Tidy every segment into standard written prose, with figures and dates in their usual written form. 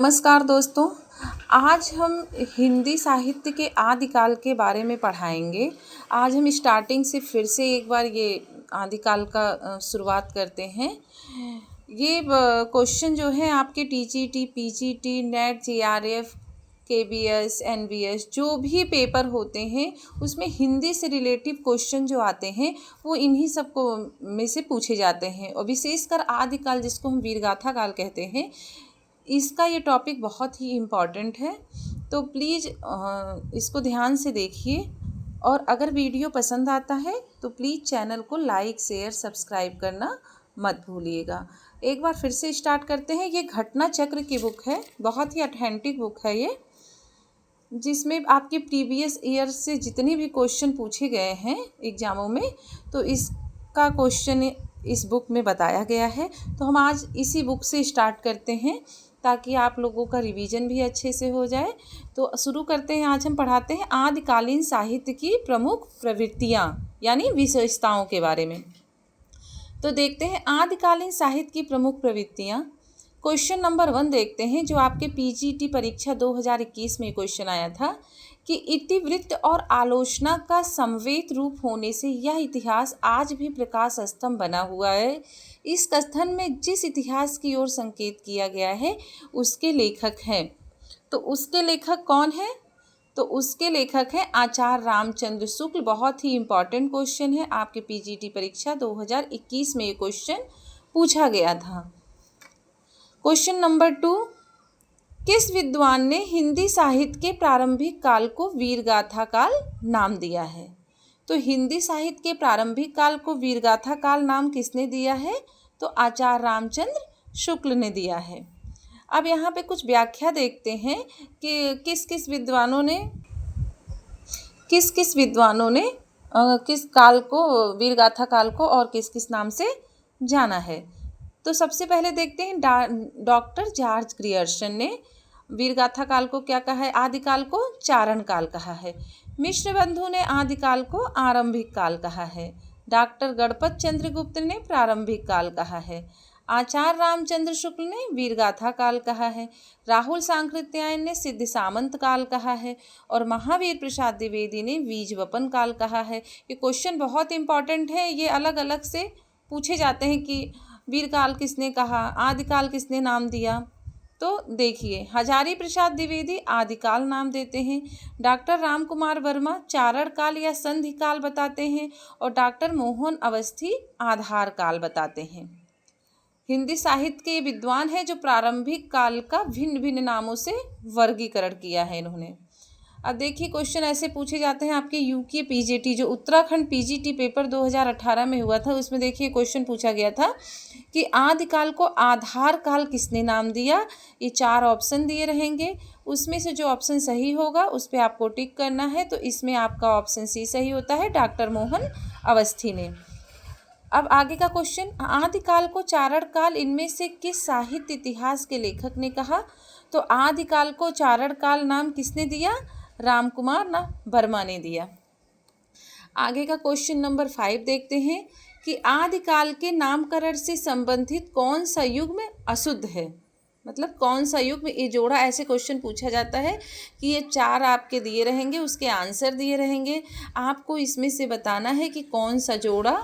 नमस्कार दोस्तों। आज हम हिंदी साहित्य के आदिकाल के बारे में पढ़ाएंगे। आज हम स्टार्टिंग से फिर से एक बार ये आदिकाल का शुरुआत करते हैं। ये क्वेश्चन जो है आपके TGT, PGT, net, GRF, KBS, NBS जो भी पेपर होते हैं उसमें हिंदी से रिलेटिव क्वेश्चन जो आते हैं वो इन्हीं सब को में से पूछे जाते हैं। और विशेषकर आदिकाल जिसको हम वीरगाथा काल कहते हैं, इसका ये टॉपिक बहुत ही इम्पॉर्टेंट है। तो प्लीज़ इसको ध्यान से देखिए और अगर वीडियो पसंद आता है तो प्लीज़ चैनल को लाइक, शेयर, सब्सक्राइब करना मत भूलिएगा। एक बार फिर से स्टार्ट करते हैं। ये घटना चक्र की बुक है, बहुत ही ऑथेंटिक बुक है ये, जिसमें आपके प्रीवियस ईयर से जितने भी क्वेश्चन पूछे गए हैं एग्ज़ामों में, तो इसका क्वेश्चन इस बुक में बताया गया है। तो हम आज इसी बुक से स्टार्ट करते हैं ताकि आप लोगों का रिवीजन भी अच्छे से हो जाए। तो शुरू करते हैं। आज हम पढ़ाते हैं आदिकालीन साहित्य की प्रमुख प्रवृत्तियाँ यानी विशेषताओं के बारे में। तो देखते हैं आदिकालीन साहित्य की प्रमुख प्रवृत्तियाँ। क्वेश्चन नंबर 1 देखते हैं, जो आपके पीजीटी परीक्षा 2021 में क्वेश्चन आया था कि इतिवृत्त और आलोचना का समवेत रूप होने से यह इतिहास आज भी प्रकाश स्तंभ बना हुआ है। इस कथन में जिस इतिहास की ओर संकेत किया गया है उसके लेखक हैं। तो उसके लेखक कौन है? तो उसके लेखक हैं आचार्य रामचंद्र शुक्ल। बहुत ही इम्पॉर्टेंट क्वेश्चन है, आपके पीजीटी परीक्षा 2021 में ये क्वेश्चन पूछा गया था। क्वेश्चन नंबर 2, किस विद्वान ने हिंदी साहित्य के प्रारंभिक काल को वीरगाथा काल नाम दिया है? तो हिंदी साहित्य के प्रारंभिक काल को वीरगाथा काल नाम किसने दिया है? तो आचार्य रामचंद्र शुक्ल ने दिया है। अब यहाँ पे कुछ व्याख्या देखते हैं कि किस किस विद्वानों ने किस काल को, वीरगाथा काल को और किस किस नाम से जाना है। तो सबसे पहले देखते हैं डॉक्टर जॉर्ज ग्रियर्सन ने वीरगाथा काल को क्या कहा है? आदिकाल को चारण काल कहा है। मिश्र बंधु ने आदिकाल को आरंभिक काल कहा है। डॉक्टर गणपत चंद्रगुप्त ने प्रारंभिक काल कहा है। आचार्य रामचंद्र शुक्ल ने वीरगाथा काल कहा है। राहुल सांकृत्यायन ने सिद्ध सामंत काल कहा है और महावीर प्रसाद द्विवेदी ने बीजवपन काल कहा है। ये क्वेश्चन बहुत इंपॉर्टेंट है, ये अलग अलग से पूछे जाते हैं कि वीरकाल किसने कहा, आदिकाल किसने नाम दिया। तो देखिए, हजारी प्रसाद द्विवेदी आदिकाल नाम देते हैं, डॉक्टर राम कुमार वर्मा चारण काल या संधि काल बताते हैं और डॉक्टर मोहन अवस्थी आधार काल बताते हैं। हिंदी साहित्य के विद्वान हैं जो प्रारंभिक काल का भिन्न भिन्न नामों से वर्गीकरण किया है इन्होंने। अब देखिए, क्वेश्चन ऐसे पूछे जाते हैं आपके यूके पीजीटी, जो उत्तराखंड पीजीटी पेपर 2018 में हुआ था, उसमें देखिए क्वेश्चन पूछा गया था कि आदिकाल को आधार काल किसने नाम दिया। ये 4 ऑप्शन दिए रहेंगे, उसमें से जो ऑप्शन सही होगा उस पर आपको टिक करना है। तो इसमें आपका ऑप्शन सी सही होता है, डॉक्टर मोहन अवस्थी ने। अब आगे का क्वेश्चन, आदिकाल को चारण काल इनमें से किस साहित्य इतिहास के लेखक ने कहा? तो आदिकाल को चारण काल नाम किसने दिया? राम कुमार वर्मा ने दिया। आगे का क्वेश्चन नंबर 5 देखते हैं कि आदिकाल के नामकरण से संबंधित कौन सा युग्म अशुद्ध है? मतलब कौन सा युग्म, ये जोड़ा, ऐसे क्वेश्चन पूछा जाता है कि ये 4 आपके दिए रहेंगे, उसके आंसर दिए रहेंगे, आपको इसमें से बताना है कि कौन सा जोड़ा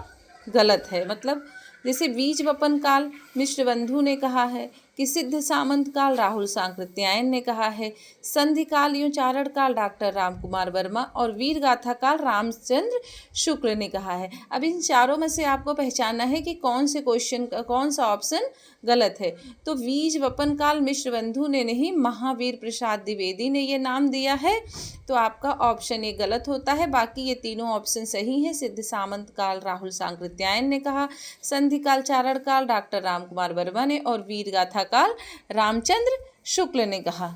गलत है। मतलब जैसे बीजवपन काल मिश्र बंधु ने कहा है कि सिद्ध सामंत काल राहुल सांकृत्यायन ने कहा है, संधि काल यूँ चारण काल डॉक्टर राम कुमार वर्मा और वीरगाथा काल रामचंद्र शुक्ल ने कहा है। अब इन चारों में से आपको पहचानना है कि कौन से क्वेश्चन का कौन सा ऑप्शन गलत है। तो बीजवपन काल मिश्र बंधु ने नहीं, महावीर प्रसाद द्विवेदी ने ये नाम दिया है, तो आपका ऑप्शन ए गलत होता है। बाकी ये तीनों ऑप्शन सही हैं। सिद्ध सामंत काल राहुल सांकृत्यायन ने कहा, संधि काल चारण काल डॉक्टर राम कुमार वर्मा ने और वीरगाथा काल रामचंद्र शुक्ल ने कहा।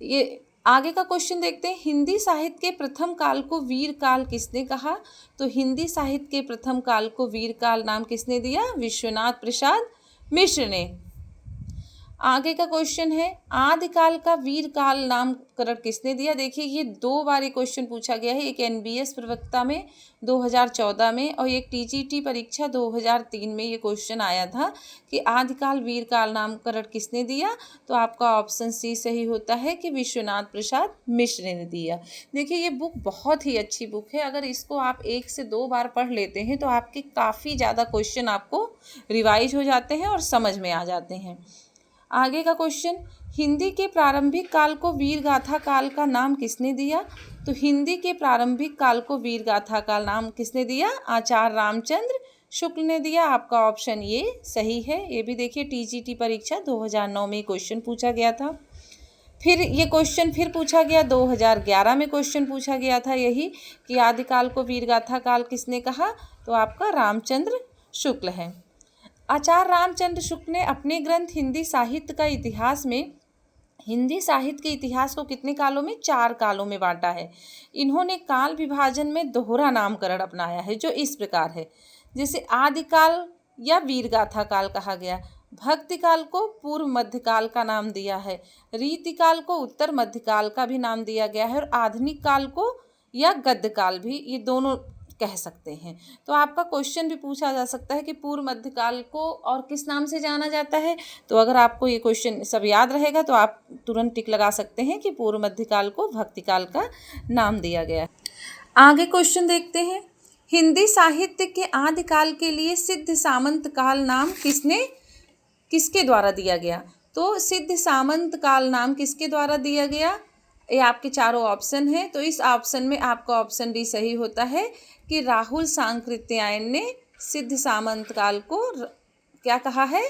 ये आगे का क्वेश्चन देखते हैं, हिंदी साहित्य के प्रथम काल को वीर काल किसने कहा? तो हिंदी साहित्य के प्रथम काल को वीर काल नाम किसने दिया? विश्वनाथ प्रसाद मिश्र ने। आगे का क्वेश्चन है आदिकाल का वीर काल नामकरण किसने दिया। देखिए ये 2 बार ये क्वेश्चन पूछा गया है, एक एनबीएस प्रवक्ता में 2014 में और एक टीजीटी परीक्षा 2003 में ये क्वेश्चन आया था कि आदिकाल वीर काल नामकरण किसने दिया। तो आपका ऑप्शन सी सही होता है कि विश्वनाथ प्रसाद मिश्र ने दिया। देखिए ये बुक बहुत ही अच्छी बुक है, अगर इसको आप 1 से 2 बार पढ़ लेते हैं तो आपके काफ़ी ज़्यादा क्वेश्चन आपको रिवाइज हो जाते हैं और समझ में आ जाते हैं। आगे का क्वेश्चन हिंदी के प्रारंभिक काल को वीर गाथा काल का नाम किसने दिया। तो हिंदी के प्रारंभिक काल को वीर गाथा का नाम किसने दिया, आचार्य रामचंद्र शुक्ल ने दिया। आपका ऑप्शन ये सही है। ये भी देखिए टीजीटी परीक्षा 2009 में क्वेश्चन पूछा गया था। फिर ये क्वेश्चन फिर पूछा गया 2011 में क्वेश्चन पूछा गया था यही कि आदिकाल को वीर गाथा काल किसने कहा। तो आपका रामचंद्र शुक्ल है। आचार्य रामचंद्र शुक्ल ने अपने ग्रंथ हिंदी साहित्य का इतिहास में हिंदी साहित्य के इतिहास को कितने कालों में, 4 कालों में बांटा है। इन्होंने काल विभाजन में दोहरा नामकरण अपनाया है जो इस प्रकार है। जैसे आदिकाल या वीरगाथा काल कहा गया, भक्ति काल को पूर्व मध्यकाल का नाम दिया है, रीतिकाल को उत्तर मध्यकाल का भी नाम दिया गया है और आधुनिक काल को या गद्यकाल भी, ये दोनों कह सकते हैं। तो आपका क्वेश्चन भी पूछा जा सकता है कि पूर्व मध्यकाल को और किस नाम से जाना जाता है। तो अगर आपको ये क्वेश्चन सब याद रहेगा तो आप तुरंत टिक लगा सकते हैं कि पूर्व मध्यकाल को भक्तिकाल का नाम दिया गया है। आगे क्वेश्चन देखते हैं हिंदी साहित्य के आदिकाल के लिए सिद्ध सामंत काल नाम किसके द्वारा दिया गया। तो सिद्ध सामंत काल नाम किसके द्वारा दिया गया, ये आपके चारों ऑप्शन है। तो इस ऑप्शन में आपका ऑप्शन डी सही होता है कि राहुल सांकृत्यायन ने सिद्ध सामंत काल को क्या कहा है,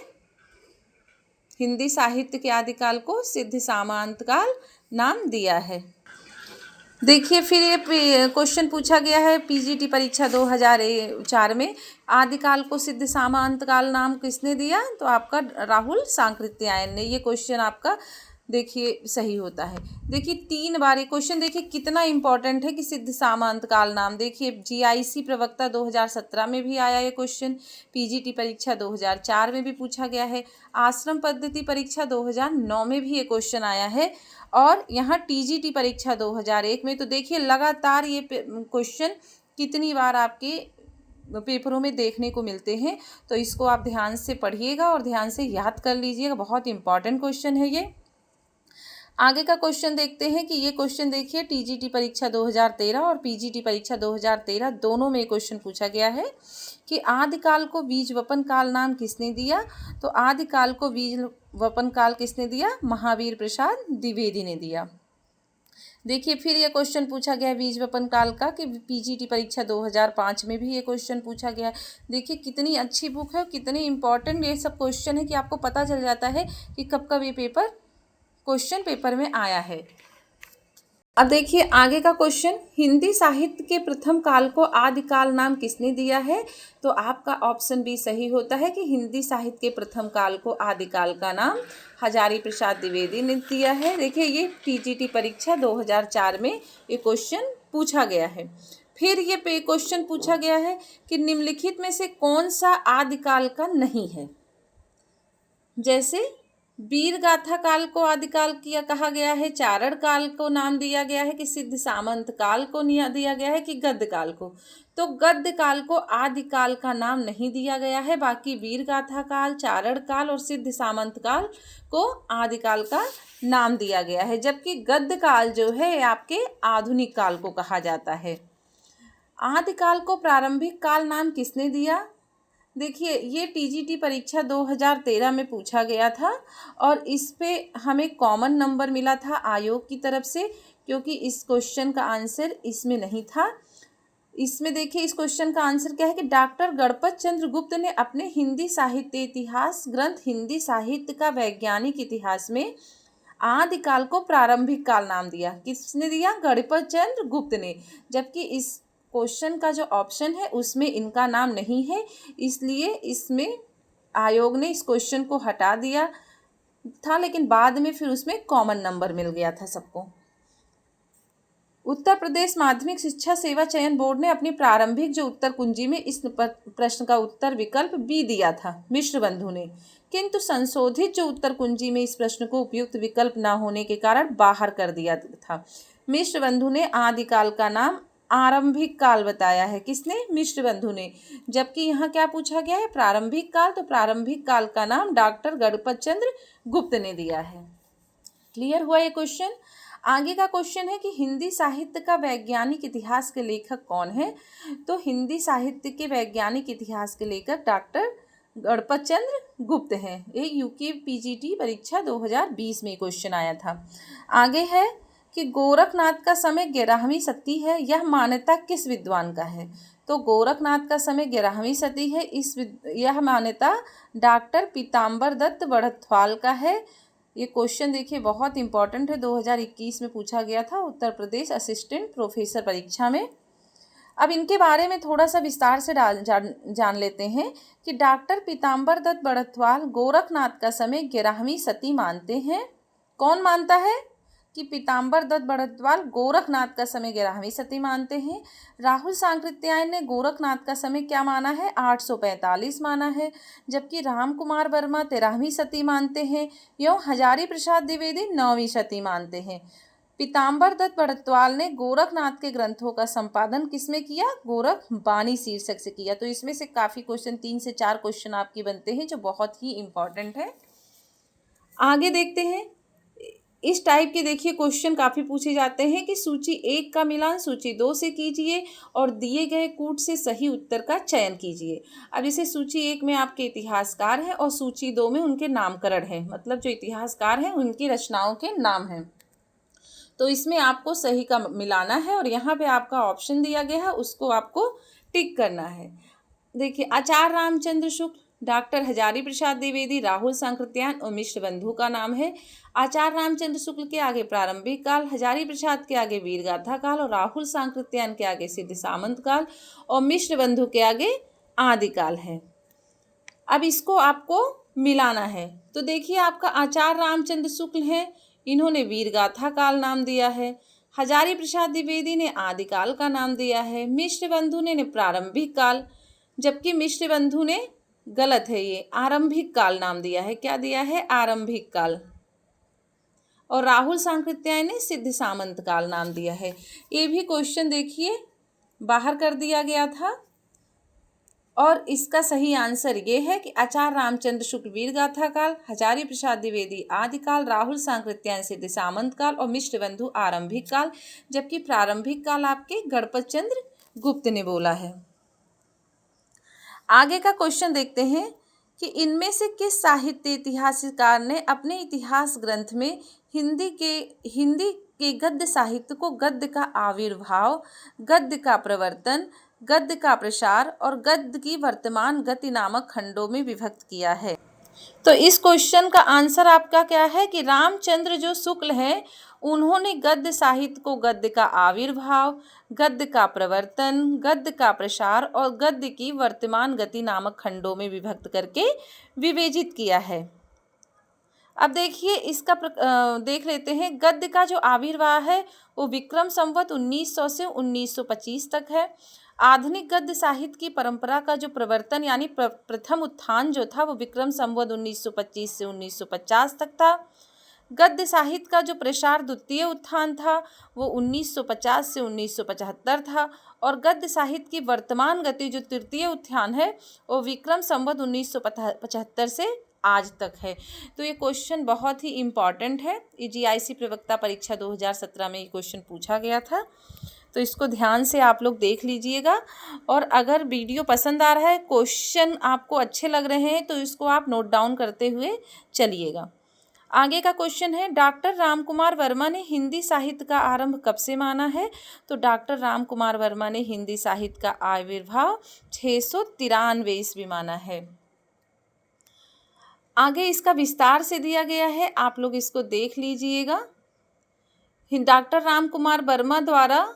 हिंदी साहित्य के आदिकाल को सिद्ध सामंत काल नाम दिया है। देखिए फिर ये क्वेश्चन पूछा गया है पीजीटी परीक्षा 2004 में आदिकाल को सिद्ध सामंत काल नाम किसने दिया। तो आपका राहुल सांकृत्यायन ने। ये क्वेश्चन आपका देखिए सही होता है। देखिए 3 बार ये क्वेश्चन देखिए कितना इंपॉर्टेंट है कि सिद्ध सामंत काल नाम। देखिए जीआईसी प्रवक्ता 2017 में भी आया ये क्वेश्चन, पीजीटी परीक्षा 2004 में भी पूछा गया है, आश्रम पद्धति परीक्षा 2009 में भी ये क्वेश्चन आया है और यहाँ टीजीटी परीक्षा 2001 में। तो देखिए लगातार ये क्वेश्चन कितनी बार आपके पेपरों में देखने को मिलते हैं। तो इसको आप ध्यान से पढ़िएगा और ध्यान से याद कर लीजिएगा, बहुत इंपॉर्टेंट क्वेश्चन है ये। आगे का क्वेश्चन देखते हैं कि ये क्वेश्चन देखिए टीजीटी परीक्षा 2013 और पीजीटी परीक्षा 2013 दोनों में क्वेश्चन पूछा गया है कि आदिकाल को बीज वपन काल नाम किसने दिया। तो आदिकाल को बीज वपन काल किसने दिया, महावीर प्रसाद द्विवेदी ने दिया। देखिए फिर ये क्वेश्चन पूछा गया बीज वपन काल का कि पीजीटी परीक्षा 2005 में भी ये क्वेश्चन पूछा गया। देखिए कितनी अच्छी बुक है, कितनी इंपॉर्टेंट ये सब क्वेश्चन है कि आपको पता चल जाता है कि कब कब ये क्वेश्चन पेपर में आया है। अब देखिए आगे का क्वेश्चन हिंदी साहित्य के प्रथम काल को आदिकाल नाम किसने दिया है। तो आपका ऑप्शन बी सही होता है कि हिंदी साहित्य के प्रथम काल को आदिकाल का नाम हजारी प्रसाद द्विवेदी ने दिया है। देखिए ये टीजीटी परीक्षा 2004 में ये क्वेश्चन पूछा गया है। फिर ये क्वेश्चन पूछा गया है कि निम्नलिखित में से कौन सा आदिकाल का नहीं है। जैसे वीर गाथा काल को आदिकाल किया कहा गया है, चारण काल को नाम दिया गया है कि सिद्ध सामंत काल को दिया गया है कि गद्य काल को। तो गद्य काल को आदिकाल का नाम नहीं दिया गया है, बाकी वीर गाथा काल, चारण काल और सिद्ध सामंत काल को आदिकाल का नाम दिया गया है। जबकि गद्य काल जो है आपके आधुनिक काल को कहा जाता है। आदिकाल को प्रारंभिक काल नाम किसने दिया। देखिए ये टीजीटी परीक्षा 2013 में पूछा गया था और इस पे हमें कॉमन नंबर मिला था आयोग की तरफ से, क्योंकि इस क्वेश्चन का आंसर इसमें नहीं था। इसमें देखिए इस क्वेश्चन का आंसर क्या है कि डॉक्टर गणपत चंद्र गुप्त ने अपने हिंदी साहित्य इतिहास ग्रंथ हिंदी साहित्य का वैज्ञानिक इतिहास में आदिकाल को प्रारंभिक काल नाम दिया। किसने दिया, गणपत चंद्र गुप्त ने। जबकि इस क्वेश्चन का जो ऑप्शन है उसमें इनका नाम नहीं है, इसलिए इसमें आयोग ने इस क्वेश्चन को हटा दिया था, लेकिन बाद में फिर उसमें कॉमन नंबर मिल गया था सबको। उत्तर प्रदेश माध्यमिक शिक्षा सेवा चयन बोर्ड ने अपनी प्रारंभिक जो उत्तर कुंजी में इस प्रश्न का उत्तर विकल्प बी दिया था मिश्र बंधु ने, किंतु संशोधित जो उत्तर कुंजी में इस प्रश्न को उपयुक्त विकल्प न होने के कारण बाहर कर दिया था। मिश्र बंधु ने आदिकाल का नाम आरंभिक काल बताया है। किसने? मिश्र बंधु ने। जबकि यहाँ क्या पूछा गया है? प्रारंभिक काल। तो प्रारंभिक काल का नाम डॉक्टर गणपत चंद्र गुप्त ने दिया है। क्लियर हुआ ये क्वेश्चन। आगे का क्वेश्चन है कि हिंदी साहित्य का वैज्ञानिक इतिहास के लेखक कौन है? तो हिंदी साहित्य के वैज्ञानिक इतिहास के लेखक डॉक्टर गणपत चंद्र गुप्त हैं। ये यूके पीजीटी परीक्षा 2020 में क्वेश्चन आया था। आगे है कि गोरखनाथ का समय 11वीं सदी है, यह मान्यता किस विद्वान का है? तो गोरखनाथ का समय 11वीं सदी है, यह मान्यता डॉक्टर पीताम्बर दत्त बड़थवाल का है। ये क्वेश्चन देखिए बहुत इंपॉर्टेंट है, 2021 में पूछा गया था उत्तर प्रदेश असिस्टेंट प्रोफेसर परीक्षा में। अब इनके बारे में थोड़ा सा विस्तार से जान लेते हैं कि डॉक्टर पीताम्बर दत्त बड़थवाल गोरखनाथ का समय 11वीं सदी मानते हैं। कौन मानता है? कि पीताम्बर दत्त बड़थवाल गोरखनाथ का समय 11वीं सदी मानते हैं। राहुल सांकृत्यायन ने गोरखनाथ का समय क्या माना है? 845 माना है। जबकि राम कुमार वर्मा 13वीं सदी मानते हैं एवं हजारी प्रसाद द्विवेदी 9वीं सदी मानते हैं। पीताम्बर दत्त बड़थवाल ने गोरखनाथ के ग्रंथों का संपादन किसमें किया? गोरख बानी शीर्षक से किया। तो इसमें से काफ़ी क्वेश्चन 3 से 4 क्वेश्चन आपकी बनते हैं जो बहुत ही इंपॉर्टेंट है। आगे देखते हैं। इस टाइप के देखिए क्वेश्चन काफ़ी पूछे जाते हैं कि सूची 1 का मिलान सूची 2 से कीजिए और दिए गए कूट से सही उत्तर का चयन कीजिए। अब जैसे सूची 1 में आपके इतिहासकार हैं और सूची 2 में उनके नामकरण है, मतलब जो इतिहासकार हैं उनकी रचनाओं के नाम हैं। तो इसमें आपको सही का मिलाना है और यहाँ पे आपका ऑप्शन दिया गया है, उसको आपको टिक करना है। देखिए, आचार्य रामचंद्र शुक्ल, डॉक्टर हजारी प्रसाद द्विवेदी, राहुल सांकृत्यायन और मिश्र बंधु का नाम है। आचार्य रामचंद्र शुक्ल के आगे प्रारंभिक काल, हजारी प्रसाद के आगे वीरगाथा काल और राहुल सांकृत्यायन के आगे सिद्ध सामंत काल और मिश्र बंधु के आगे आदिकाल है। अब इसको आपको मिलाना है। तो देखिए, आपका आचार्य रामचंद्र शुक्ल हैं, इन्होंने वीरगाथा काल नाम दिया है। हजारी प्रसाद द्विवेदी ने आदिकाल का नाम दिया है। मिश्र बंधु ने प्रारंभिक काल, जबकि मिश्र बंधु ने गलत है, ये आरंभिक काल नाम दिया है। क्या दिया है? आरंभिक काल। और राहुल सांकृत्यायन ने सिद्ध सामंत काल नाम दिया है। ये भी क्वेश्चन देखिए बाहर कर दिया गया था और इसका सही आंसर ये है कि आचार्य रामचंद्र शुक्ल वीरगाथा काल, हजारी प्रसाद द्विवेदी आदिकाल, राहुल सांकृत्यायन सिद्ध सामंत काल और मिश्र बंधु आरंभिक काल, जबकि प्रारंभिक काल आपके गणपत चंद्र गुप्त ने बोला है। आगे का क्वेश्चन देखते हैं कि इनमें से किस साहित्य इतिहासकार ने अपने इतिहास ग्रंथ में हिंदी के गद्य साहित्य को गद्य का आविर्भाव, गद्य का प्रवर्तन, गद्य का प्रसार और गद्य की वर्तमान गति नामक खंडों में विभक्त किया है। तो इस क्वेश्चन का आंसर आपका क्या है कि रामचंद्र जो शुक्ल हैं उन्होंने गद्य साहित्य को गद्य का आविर्भाव, गद्य का प्रवर्तन, गद्य का प्रसार और गद्य की वर्तमान गति नामक खंडों में विभक्त करके विवेचित किया है। अब देखिए इसका देख लेते हैं। गद्य का जो आविर्भाव है वो विक्रम संवत 1900 से 1925 तक है। आधुनिक गद्य साहित्य की परंपरा का जो प्रवर्तन यानी प्रथम उत्थान जो था वो विक्रम संवत 1925 से 1950 तक था। गद्य साहित्य का जो प्रसार द्वितीय उत्थान था वो 1950 से 1975 था और गद्य साहित्य की वर्तमान गति जो तृतीय उत्थान है वो विक्रम संवत 1975 से आज तक है। तो ये क्वेश्चन बहुत ही इम्पॉर्टेंट है। ये जीआईसी प्रवक्ता परीक्षा 2017 में ये क्वेश्चन पूछा गया था, तो इसको ध्यान से आप लोग देख लीजिएगा। और अगर वीडियो पसंद आ रहा है, क्वेश्चन आपको अच्छे लग रहे हैं तो इसको आप नोट डाउन करते हुए चलिएगा। आगे का क्वेश्चन है, डॉक्टर राम कुमार वर्मा ने हिंदी साहित्य का आरंभ कब से माना है? तो डॉक्टर राम कुमार वर्मा ने हिंदी साहित्य का आविर्भाव 693 ईस्वी माना है। आगे इसका विस्तार से दिया गया है, आप लोग इसको देख लीजिएगा। डॉक्टर राम कुमार वर्मा द्वारा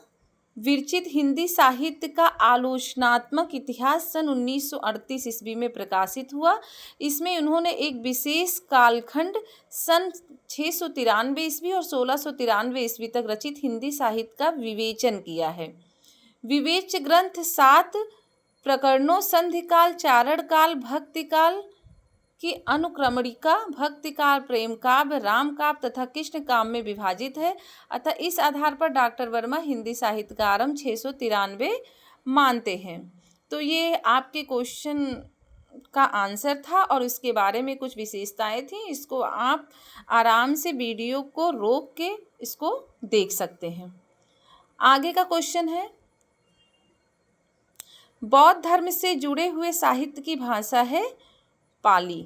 विरचित हिंदी साहित्य का आलोचनात्मक इतिहास सन 1938 ईस्वी में प्रकाशित हुआ। इसमें उन्होंने एक विशेष कालखंड सन 693 ईस्वी और 1693 ईस्वी तक रचित हिंदी साहित्य का विवेचन किया है। विवेच्य ग्रंथ 7 प्रकरणों संधिकाल, चारणकाल, भक्तिकाल की अनुक्रमणिका, भक्तिकाल, प्रेम काव्य, राम काव्य तथा कृष्ण काव्य में विभाजित है। अतः इस आधार पर डॉक्टर वर्मा हिंदी साहित्य का आरंभ 693 मानते हैं। तो ये आपके क्वेश्चन का आंसर था और इसके बारे में कुछ विशेषताएं थी। इसको आप आराम से वीडियो को रोक के इसको देख सकते हैं। आगे का क्वेश्चन है, बौद्ध धर्म से जुड़े हुए साहित्य की भाषा है पाली।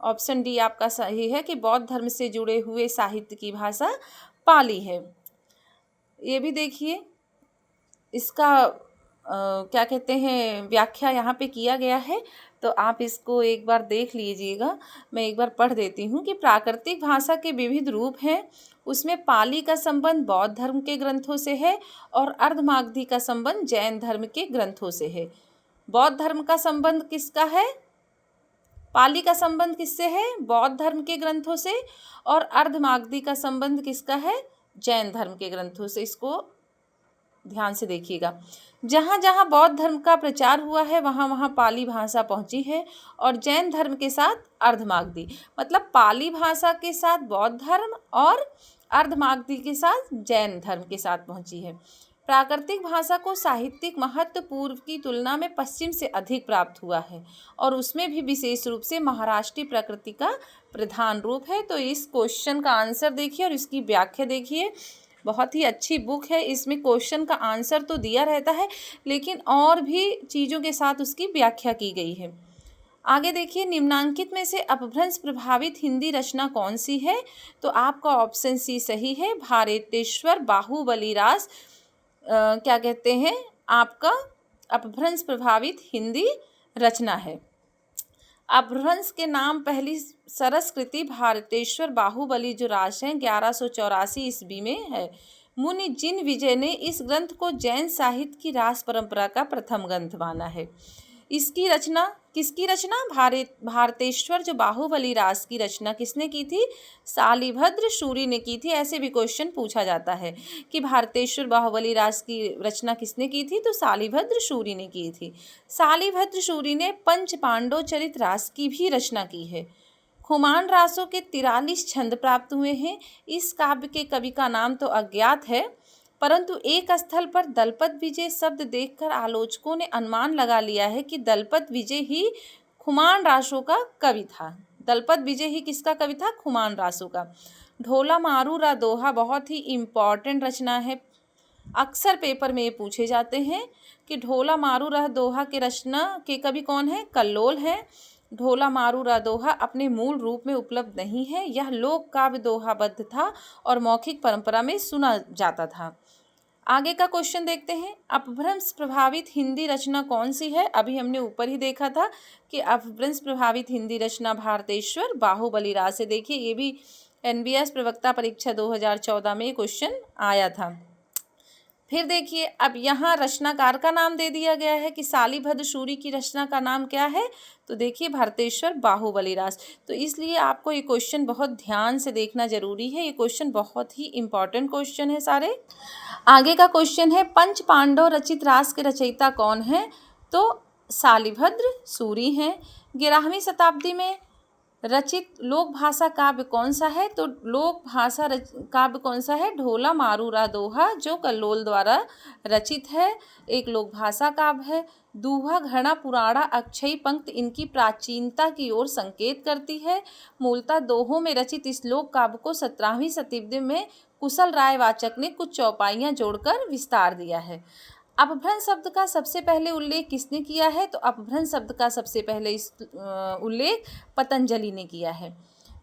ऑप्शन डी आपका सही है कि बौद्ध धर्म से जुड़े हुए साहित्य की भाषा पाली है। ये भी देखिए, इसका क्या कहते हैं व्याख्या यहाँ पे किया गया है, तो आप इसको एक बार देख लीजिएगा। मैं एक बार पढ़ देती हूँ कि प्राकृतिक भाषा के विविध रूप हैं, उसमें पाली का संबंध बौद्ध धर्म के ग्रंथों से है और अर्धमागधी का संबंध जैन धर्म के ग्रंथों से है। बौद्ध धर्म का संबंध किसका है? पाली का संबंध किससे है? बौद्ध धर्म के ग्रंथों से। और अर्धमागधी का संबंध किसका है? जैन धर्म के ग्रंथों से। इसको ध्यान से देखिएगा। जहाँ जहाँ बौद्ध धर्म का प्रचार हुआ है वहाँ वहाँ पाली भाषा पहुँची है और जैन धर्म के साथ अर्धमागधी, मतलब पाली भाषा के साथ बौद्ध धर्म और अर्धमागधी के साथ जैन धर्म के साथ पहुँची है। प्राकृतिक भाषा को साहित्यिक महत्व पूर्व की तुलना में पश्चिम से अधिक प्राप्त हुआ है और उसमें भी विशेष रूप से महाराष्ट्रीय प्रकृति का प्रधान रूप है। तो इस क्वेश्चन का आंसर देखिए और इसकी व्याख्या देखिए। बहुत ही अच्छी बुक है। इसमें क्वेश्चन का आंसर तो दिया रहता है लेकिन और भी चीज़ों के साथ उसकी व्याख्या की गई है। आगे देखिए, निम्नांकित में से अपभ्रंश प्रभावित हिंदी रचना कौन सी है? तो आपका ऑप्शन सी सही है, भारतेश्वर बाहुबलीरास क्या कहते हैं आपका अपभ्रंश प्रभावित हिंदी रचना है। अपभ्रंश के नाम पहली सरस कृति भारतेश्वर बाहुबली जो रास है 1184 ईस्वी में है। मुनि जिन विजय ने इस ग्रंथ को जैन साहित्य की रास परंपरा का प्रथम ग्रंथ माना है। इसकी रचना किसकी रचना? भारतेश्वर जो बाहुबली रास की रचना किसने की थी? शालिभद्र शूरी ने की थी। ऐसे भी क्वेश्चन पूछा जाता है कि भारतेश्वर बाहुबली रास की रचना किसने की थी? तो शालिभद्र शूरी ने की थी। शालिभद्र शूरी ने पंच पांडव चरित रास की भी रचना की है। खुमान रासों के 43 छंद प्राप्त हुए हैं। इस काव्य के कवि का नाम तो अज्ञात है, परंतु एक स्थल पर दलपत विजय शब्द देखकर आलोचकों ने अनुमान लगा लिया है कि दलपत विजय ही खुमान रासों का कवि था। दलपत विजय ही किसका कवि था? खुमान रासों का। ढोला मारू रा दोहा बहुत ही इम्पॉर्टेंट रचना है। अक्सर पेपर में ये पूछे जाते हैं कि ढोला मारू रा दोहा के रचना के कवि कौन है? कल्लोल है। ढोला मारू रा दोहा अपने मूल रूप में उपलब्ध नहीं है। यह लोक काव्य दोहाबद्ध था और मौखिक परंपरा में सुना जाता था। आगे का क्वेश्चन देखते हैं, अपभ्रंश प्रभावित हिंदी रचना कौन सी है? अभी हमने ऊपर ही देखा था कि अपभ्रंश प्रभावित हिंदी रचना भारतेश्वर बाहुबली रास है। देखिए, ये भी NBS प्रवक्ता परीक्षा 2014 में क्वेश्चन आया था। फिर देखिए, अब यहाँ रचनाकार का नाम दे दिया गया है कि शालिभद्र शूरी की रचना का नाम क्या है? तो देखिए, भारतेश्वर बाहुबली रास। तो इसलिए आपको ये क्वेश्चन बहुत ध्यान से देखना जरूरी है। ये क्वेश्चन बहुत ही इम्पॉर्टेंट क्वेश्चन है सारे। आगे का क्वेश्चन है, पंच पांडव रचित रास के रचयिता कौन है? तो शालिभद्र शूरी हैं। 11वीं शताब्दी में रचित लोक भाषा काव्य कौन सा है? तो लोक भाषा काव्य कौन सा है? ढोला मारू रा दोहा जो कल्लोल द्वारा रचित है, एक लोक भाषा काव्य है। दूहा घृणा पुराणा अक्षयी पंक्ति इनकी प्राचीनता की ओर संकेत करती है। मूलतः दोहों में रचित इस लोक काव्य को 17वीं शताब्दी में कुशल राय वाचक ने कुछ चौपाइयाँ जोड़कर विस्तार दिया है। अपभ्रंश शब्द का सबसे पहले उल्लेख किसने किया है? तो अपभ्रंश शब्द का सबसे पहले उल्लेख पतंजलि ने किया है।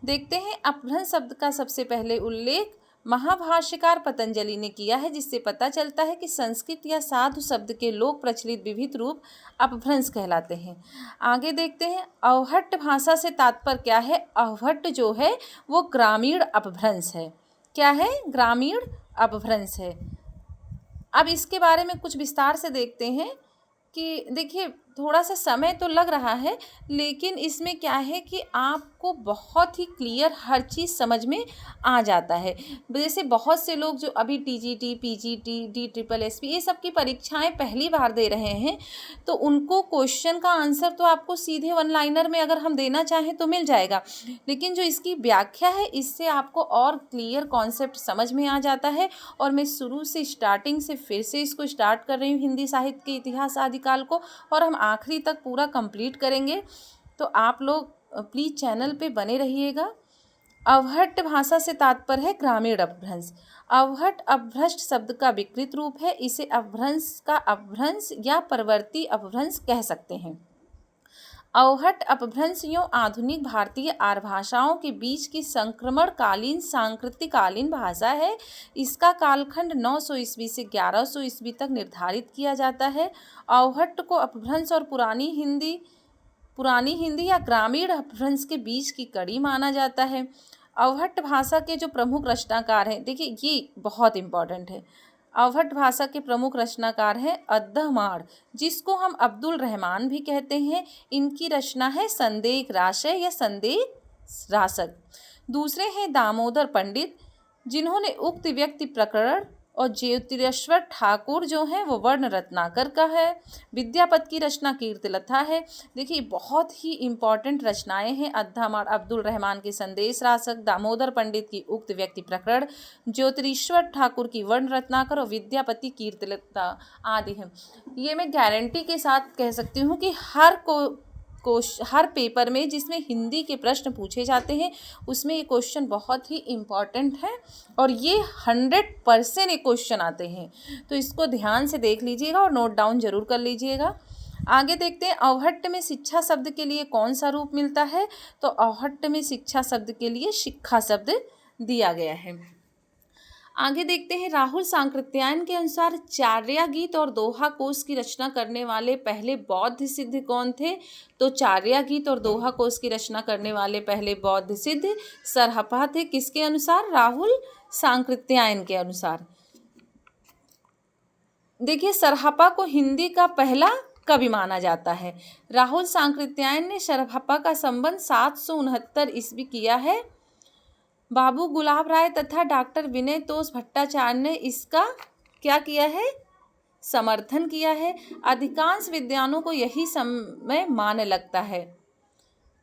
देखते हैं, अपभ्रंश शब्द का सबसे पहले उल्लेख महाभाष्यकार पतंजलि ने किया है, जिससे पता चलता है कि संस्कृत या साधु शब्द के लोक प्रचलित विविध रूप अपभ्रंश कहलाते हैं। आगे देखते हैं, अवहट्ट भाषा से तात्पर्य क्या है? अवहट्ट जो है वो ग्रामीण अपभ्रंश है। क्या है? ग्रामीण अपभ्रंश है। अब इसके बारे में कुछ विस्तार से देखते हैं कि देखिए थोड़ा सा समय तो लग रहा है, लेकिन इसमें क्या है कि आपको बहुत ही क्लियर हर चीज़ समझ में आ जाता है। जैसे बहुत से लोग जो अभी TGT, PGT, D triple SP ये सब की परीक्षाएं पहली बार दे रहे हैं, तो उनको क्वेश्चन का आंसर तो आपको सीधे वन लाइनर में अगर हम देना चाहें तो मिल जाएगा, लेकिन जो इसकी व्याख्या है इससे आपको और क्लियर कॉन्सेप्ट समझ में आ जाता है। और मैं शुरू से स्टार्टिंग से फिर से इसको स्टार्ट कर रही हूँ हिंदी साहित्य के इतिहास आदिकाल को, और हम आखिरी तक पूरा कंप्लीट करेंगे। तो आप लोग प्लीज़ चैनल पे बने रहिएगा। अवहट्ट भाषा से तात्पर्य है ग्रामीण अपभ्रंश। अवहट्ट अपभ्रष्ट शब्द का विकृत रूप है। इसे अपभ्रंश का अपभ्रंश या परवर्ती अपभ्रंश कह सकते हैं। अवहट्ट अपभ्रंश यों आधुनिक भारतीय आर्य भाषाओं के बीच की संक्रमणकालीन सांकृतिकालीन भाषा है। इसका कालखंड 900 ईस्वी से 1100 ईस्वी तक निर्धारित किया जाता है। अवहट्ट को अपभ्रंश और पुरानी हिंदी या ग्रामीण अपभ्रंश के बीच की कड़ी माना जाता है। अवहट्ट भाषा के जो प्रमुख रचनाकार हैं, देखिए ये बहुत इम्पॉर्टेंट है। अवहट्ट भाषा के प्रमुख रचनाकार हैं अद्दहमाण, जिसको हम अब्दुल रहमान भी कहते हैं। इनकी रचना है संदेह राशय या संदेह रासक। दूसरे हैं दामोदर पंडित, जिन्होंने उक्त व्यक्ति प्रकरण और ज्योतिरेश्वर ठाकुर जो हैं वो वर्ण रत्नाकर का है। विद्यापति की रचना कीर्तिलता है। देखिए बहुत ही इम्पॉर्टेंट रचनाएं हैं। अद्दहमाण अब्दुल रहमान की संदेश रासक, दामोदर पंडित की उक्त व्यक्ति प्रकरण, ज्योतिरीश्वर ठाकुर की वर्ण रत्नाकर और विद्यापति कीर्तिलता आदि हैं। ये मैं गारंटी के साथ कह सकती हूँ कि हर पेपर में जिसमें हिंदी के प्रश्न पूछे जाते हैं उसमें ये क्वेश्चन बहुत ही इम्पॉर्टेंट है, और ये 100% ये क्वेश्चन आते हैं। तो इसको ध्यान से देख लीजिएगा और नोट डाउन जरूर कर लीजिएगा। आगे देखते हैं अवहट्ट में शिक्षा शब्द के लिए कौन सा रूप मिलता है। तो अवहट्ट में शिक्षा शब्द के लिए शिक्षा शब्द दिया गया है। आगे देखते हैं राहुल सांकृत्यायन के अनुसार चार्या गीत और दोहा कोश की रचना करने वाले पहले बौद्ध सिद्ध कौन थे। तो चार्या गीत और दोहा कोश की रचना करने वाले पहले बौद्ध सिद्ध सरहपा थे। किसके अनुसार? राहुल सांकृत्यायन के अनुसार। देखिए सरहपा को हिंदी का पहला कवि माना जाता है। राहुल सांकृत्यायन ने सरहपा का संबंध 769 ईस्वी किया है। बाबू गुलाब राय तथा डॉक्टर विनय तोष भट्टाचार्य ने इसका क्या किया है? समर्थन किया है। अधिकांश विद्वानों को यही समय मान्य लगता है।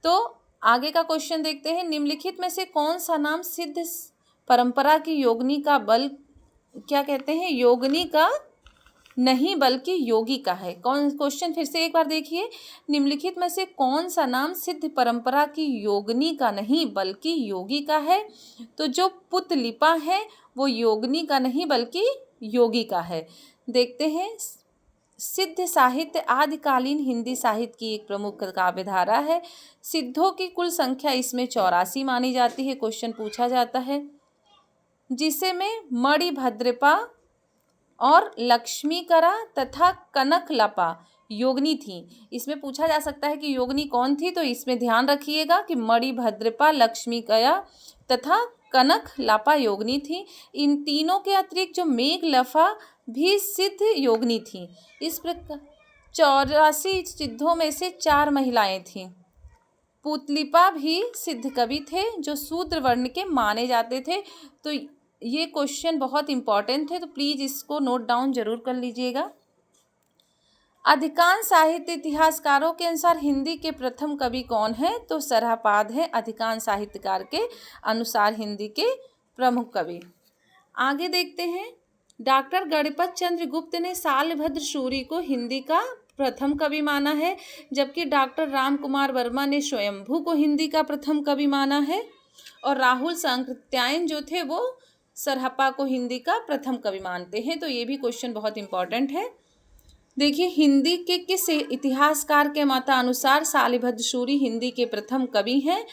तो आगे का क्वेश्चन देखते हैं। निम्नलिखित में से कौन सा नाम सिद्ध परंपरा की योगिनी का बल क्या कहते हैं? योगिनी का नहीं बल्कि योगी का है। कौन? क्वेश्चन फिर से एक बार देखिए। निम्नलिखित में से कौन सा नाम सिद्ध परंपरा की योगिनी का नहीं बल्कि योगी का है? तो जो पुतलिपा है वो योगिनी का नहीं बल्कि योगी का है। देखते हैं। सिद्ध साहित्य आदिकालीन हिंदी साहित्य की एक प्रमुख काव्यधारा है। सिद्धों की कुल संख्या इसमें 84 मानी जाती है। क्वेश्चन पूछा जाता है जिसे में मणिभद्रपा और लक्ष्मीकरा तथा कनकलपा योगिनी थी। इसमें पूछा जा सकता है कि योगिनी कौन थी, तो इसमें ध्यान रखिएगा कि मणिभद्रपा, लक्ष्मीकया तथा कनकलपा योगिनी थी। इन तीनों के अतिरिक्त जो मेघलफा भी सिद्ध योगिनी थी। इस प्रकार 84 सिद्धों में से 4 महिलाएं थीं। पुतलिपा भी सिद्ध कवि थे जो शूद्र वर्ण के माने जाते थे। तो ये क्वेश्चन बहुत इंपॉर्टेंट है, तो प्लीज़ इसको नोट डाउन जरूर कर लीजिएगा। अधिकांश साहित्य इतिहासकारों के अनुसार हिंदी के प्रथम कवि कौन है? तो सरहपाद है अधिकांश साहित्यकार के अनुसार हिंदी के प्रमुख कवि। आगे देखते हैं। डॉक्टर गणपत चंद्र गुप्त ने शालभद्र सूरी को हिंदी का प्रथम कवि माना है, जबकि डॉक्टर राम कुमार वर्मा ने स्वयंभू को हिंदी का प्रथम कवि माना है, और राहुल सांकृत्यायन जो थे वो सरहपा को हिंदी का प्रथम कवि मानते हैं। तो ये भी क्वेश्चन बहुत इंपॉर्टेंट है। देखिए हिंदी के किस इतिहासकार के मतानुसार शालिभद्र सूरी हिंदी के प्रथम कवि हैं?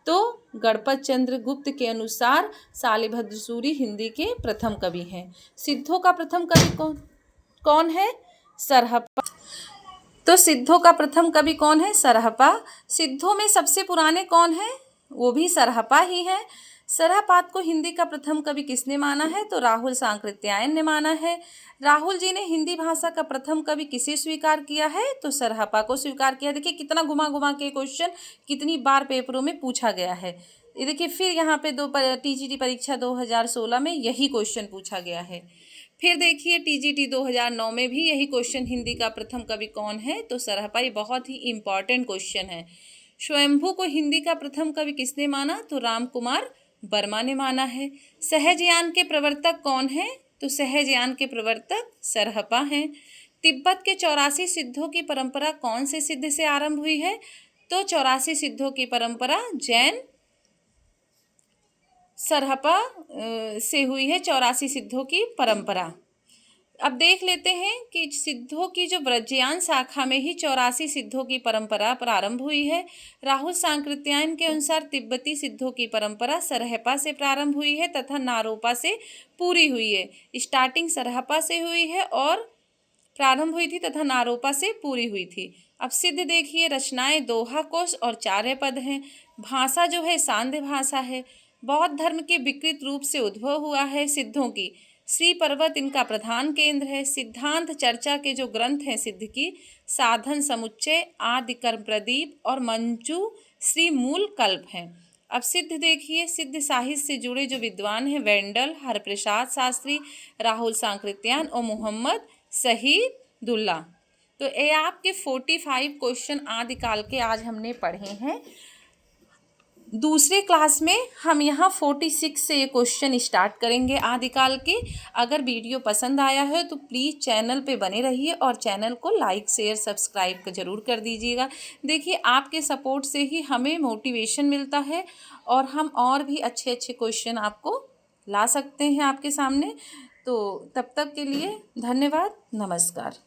तो गणपत चंद्र गुप्त के अनुसार शालिभद्र सूरी हिंदी के प्रथम कवि हैं। सिद्धों का प्रथम कवि कौन है? सरहपा। तो सिद्धों का प्रथम कवि कौन है? सरहपा। सिद्धों में सबसे पुराने कौन है? वो भी सरहपा ही है। सरहपात को हिंदी का प्रथम कवि किसने माना है? तो राहुल सांकृत्यायन ने माना है। राहुल जी ने हिंदी भाषा का प्रथम कवि किसे स्वीकार किया है? तो सरहपा को स्वीकार किया। देखिए कितना घुमा घुमा के क्वेश्चन कितनी बार पेपरों में पूछा गया है। ये देखिए फिर यहाँ पे टीजीटी परीक्षा 2016 में यही क्वेश्चन पूछा गया है। फिर देखिए टीजीटी 2009 में भी यही क्वेश्चन, हिंदी का प्रथम कवि कौन है? तो सरहपा। ये बहुत ही इम्पॉर्टेंट क्वेश्चन है। स्वयंभू को हिंदी का प्रथम कवि किसने माना? तो राम कुमार वर्मा ने माना है। सहजयान के प्रवर्तक कौन है? तो सहजयान के प्रवर्तक सरहपा हैं। तिब्बत के 84 सिद्धों की परंपरा कौन से सिद्ध से आरंभ हुई है? तो 84 सिद्धों की परंपरा जैन सरहपा से हुई है। 84 सिद्धों की परंपरा। अब देख लेते हैं कि सिद्धों की जो ब्रजयान शाखा में ही 84 सिद्धों की परंपरा प्रारंभ हुई है। राहुल सांकृत्यायन के अनुसार तिब्बती सिद्धों की परंपरा सरहपा से प्रारंभ हुई है तथा नारोपा से पूरी हुई है। स्टार्टिंग सरहपा से हुई है और प्रारंभ हुई थी तथा नारोपा से पूरी हुई थी। अब सिद्ध देखिए, रचनाएं दोहा कोश और चार्य पद हैं। भाषा जो है सांध्य भाषा है। बौद्ध धर्म के विकृत रूप से उद्भव हुआ है सिद्धों की। श्री पर्वत इनका प्रधान केंद्र है। सिद्धांत चर्चा के जो ग्रंथ हैं सिद्ध की, साधन समुच्चय, आदि कर्म प्रदीप और मंचू श्री मूल कल्प हैं। अब सिद्ध देखिए, सिद्ध साहित्य से जुड़े जो विद्वान हैं वेंडल, हरप्रसाद शास्त्री, राहुल सांकृत्यायन और मोहम्मद शहीदुल्लाह। तो ये आपके 45 क्वेश्चन आदिकाल के आज हमने पढ़े हैं। दूसरे क्लास में हम यहाँ 46 से ये क्वेश्चन स्टार्ट करेंगे आदिकाल के। अगर वीडियो पसंद आया है तो प्लीज़ चैनल पे बने रहिए और चैनल को लाइक शेयर सब्सक्राइब ज़रूर कर दीजिएगा। देखिए आपके सपोर्ट से ही हमें मोटिवेशन मिलता है और हम और भी अच्छे अच्छे क्वेश्चन आपको ला सकते हैं आपके सामने। तो तब तक के लिए धन्यवाद, नमस्कार।